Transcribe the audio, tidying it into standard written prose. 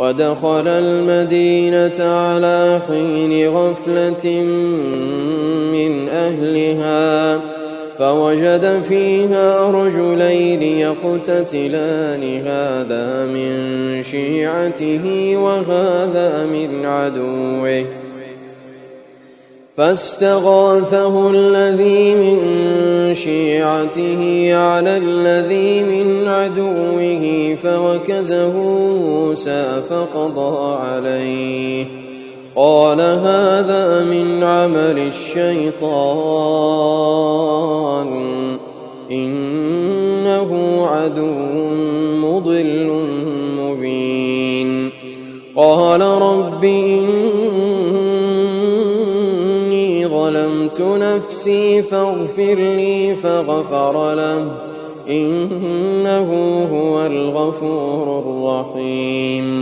ودخل المدينة على حين غفلة من أهلها فوجد فيها رجلين يقتتلان هذا من شيعته وهذا من عدوه فاستغاثه الذي من شيعته على الذي من عدوه فوكزه موسى فقضى عليه قال هذا من عمل الشيطان إنه عدو مضل مبين قال رب إني ظلمت نفسي فاغفر لي فغفر له إنه هو الغفور الرحيم